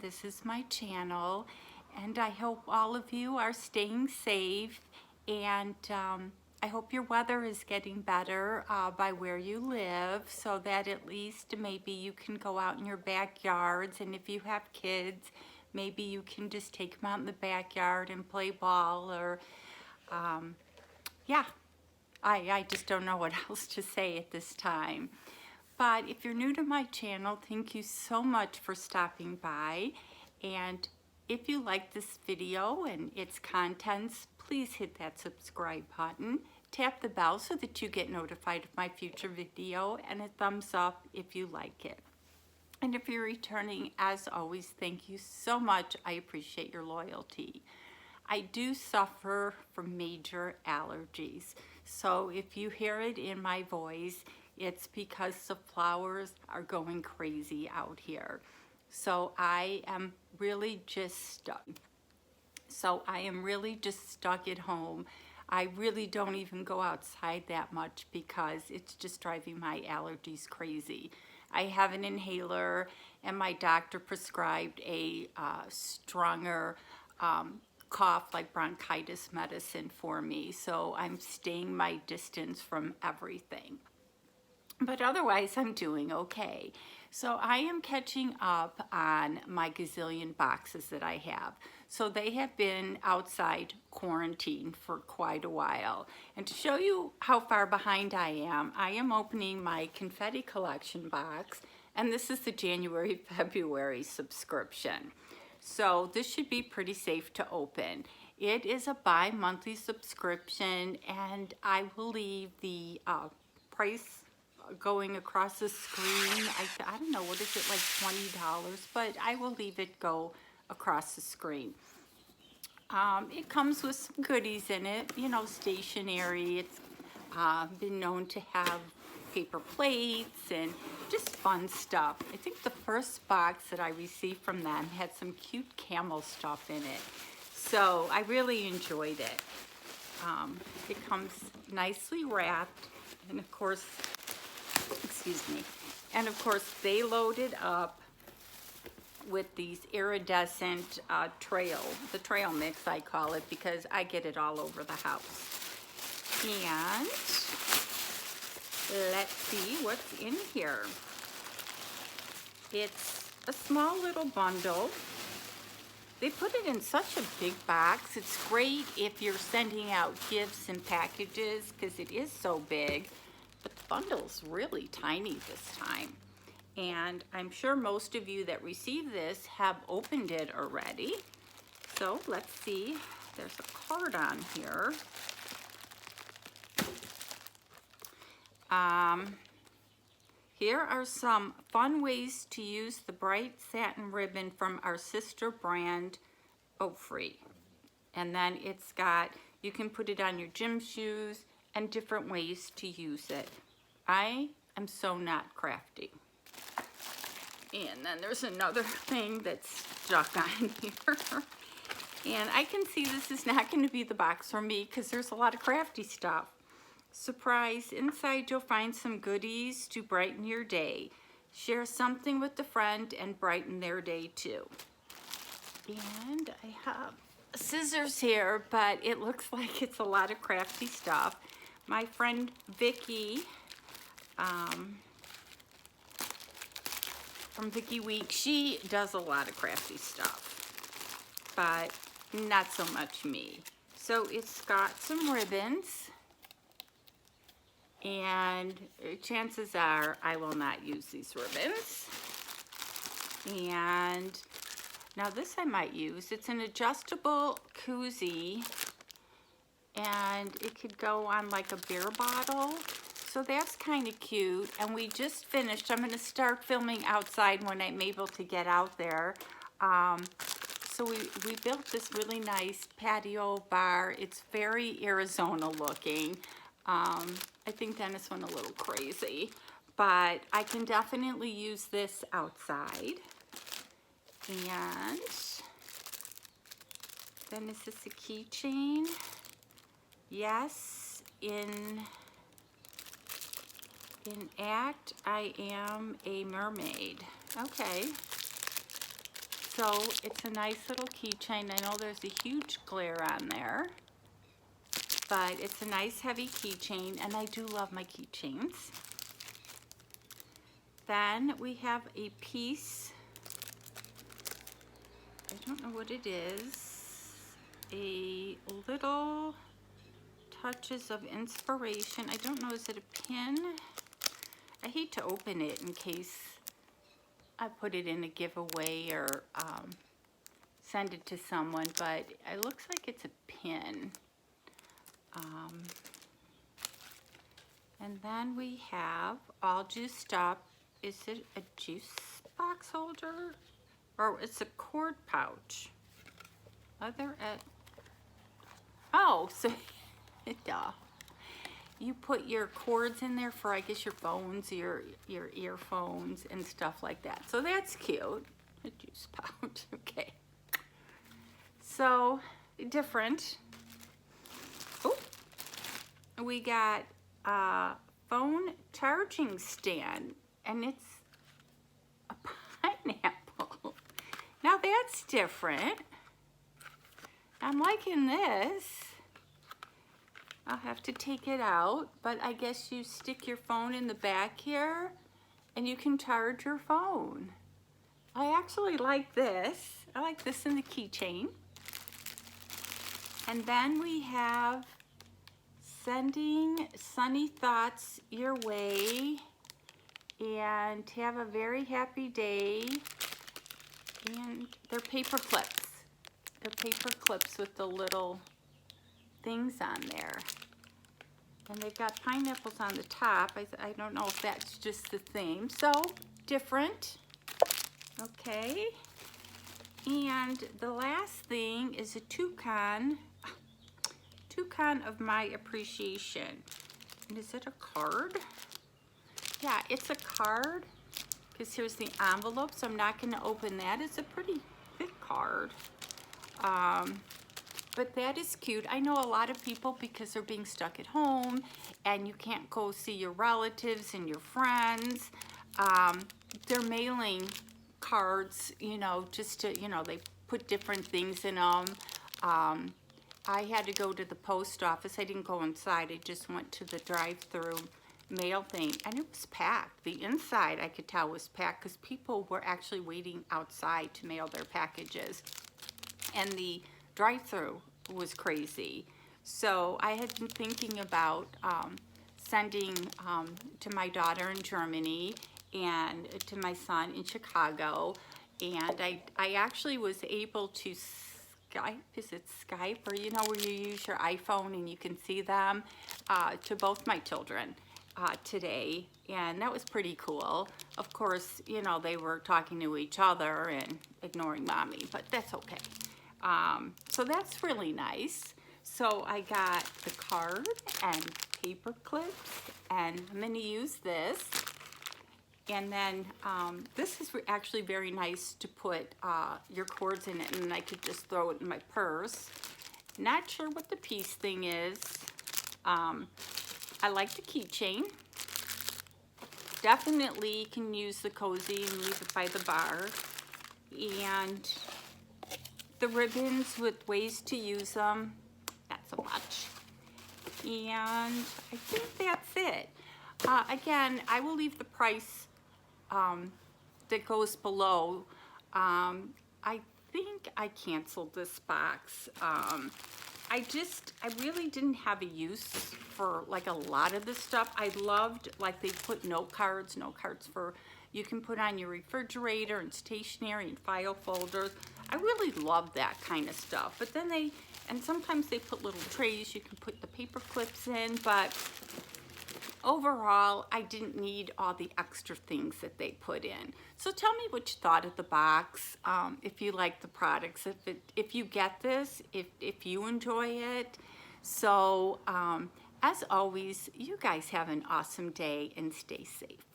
This is my channel, and I hope all of you are staying safe, and I hope your weather is getting better by where you live, so that at least maybe you can go out in your backyards, and if you have kids, maybe you can just take them out in the backyard and play ball, or yeah, I just don't know what else to say at this time. But if you're new to my channel, thank you so much for stopping by. And if you like this video and its contents, please hit that subscribe button. Tap the bell so that you get notified of my future video, and a thumbs up if you like it. And if you're returning, as always, thank you so much. I appreciate your loyalty. I do suffer from major allergies, so if you hear it in my voice, it's because the flowers are going crazy out here. So I am really just stuck. At home. I really don't even go outside that much because it's just driving my allergies crazy. I have an inhaler, and my doctor prescribed a stronger cough, like bronchitis medicine for me, so I'm staying my distance from everything. But otherwise, I'm doing okay. So I am catching up on my gazillion boxes that I have. So they have been outside quarantined for quite a while. And to show you how far behind I am opening my Confetti Collection box, and this is the January-February subscription. So this should be pretty safe to open. It is a bi-monthly subscription, and I will leave the price going across the screen. I don't know, what is it, like $20, but I will leave it go across the screen. It comes with some goodies in it, you know, stationery. It's been known to have paper plates and just fun stuff. I think the first box that I received from them had some cute camel stuff in it, so I really enjoyed it. It comes nicely wrapped, and of course, and of course they loaded up with these iridescent the trail mix, I call it, because I get it all over the house. And let's see what's in here. It's a small little bundle. They put it in such a big box. It's great if you're sending out gifts and packages because it is so big, but the bundle's really tiny this time. And I'm sure most of you that receive this have opened it already. So let's see, there's a card on here. Here are some fun ways to use the bright satin ribbon from our sister brand, Free. And then it's got, you can put it on your gym shoes and different ways to use it. I am so not crafty. And then there's another thing that's stuck on here. And I can see this is not going to be the box for me because there's a lot of crafty stuff. Surprise, inside you'll find some goodies to brighten your day. Share something with a friend and brighten their day too. And I have scissors here, but it looks like it's a lot of crafty stuff. My friend Vicki from Vicki Week, she does a lot of crafty stuff, but not so much me. So it's got some ribbons, and chances are I will not use these ribbons. And now this I might use. It's an adjustable koozie, and it could go on like a beer bottle. So that's kind of cute. And we just finished. I'm going to start filming outside when I'm able to get out there. So we built this really nice patio bar. It's very Arizona looking. I think Dennis went a little crazy, but I can definitely use this outside. And then is this a keychain? Yes, in act, I am a mermaid. Okay. So it's a nice little keychain. I know there's a huge glare on there, but it's a nice heavy keychain, and I do love my keychains. Then we have a piece, I don't know what it is, a little touches of inspiration. I don't know, is it a pin? I hate to open it in case I put it in a giveaway or send it to someone, but it looks like it's a pin. And then we have all juiced up. Is it a juice box holder? Or it's a cord pouch. Oh, so duh. You put your cords in there for, I guess, your phones, your earphones and stuff like that. So that's cute. A juice pouch, okay. So, different. Oh, we got a phone charging stand, and it's a pineapple. Now that's different. I'm liking this. I'll have to take it out, but I guess you stick your phone in the back here and you can charge your phone. I actually like this. I like this in the keychain. And then we have sending sunny thoughts your way and have a very happy day. And they're paper clips. They're paper clips with the little things on there. And they've got pineapples on the top. I don't know if that's just the theme. So, different. Okay. And the last thing is a toucan of my appreciation. And is it a card? Yeah, it's a card. Because here's the envelope, so I'm not going to open that. It's a pretty thick card. But that is cute. I know a lot of people, because they're being stuck at home and you can't go see your relatives and your friends, they're mailing cards, you know, just to, you know, they put different things in them. I had to go to the post office. I didn't go inside. I just went to the drive-through mail thing, and it was packed. The inside, I could tell, was packed because people were actually waiting outside to mail their packages. And the drive-through was crazy. So I had been thinking about sending to my daughter in Germany and to my son in Chicago. And I actually was able to Skype, is it Skype, or you know where you use your iPhone and you can see them, to both my children today, and that was pretty cool. Of course, you know, they were talking to each other and ignoring mommy, but that's okay. So that's really nice. So I got the card and paper clips, and I'm going to use this. And then this is actually very nice to put your cords in it, and then I could just throw it in my purse. Not sure what the piece thing is. I like the keychain. Definitely can use the cozy and leave it by the bar. And the ribbons with ways to use them, not so much. And I think that's it. Again, I will leave the price that goes below. I think I canceled this box. I really didn't have a use for like a lot of this stuff. I loved, like, they put note cards for, you can put on your refrigerator and stationery and file folders. I really love that kind of stuff. But then and sometimes they put little trays you can put the paper clips in, but overall, I didn't need all the extra things that they put in. So tell me what you thought of the box, if you like the products, if you get this, if you enjoy it. So, as always, you guys have an awesome day and stay safe.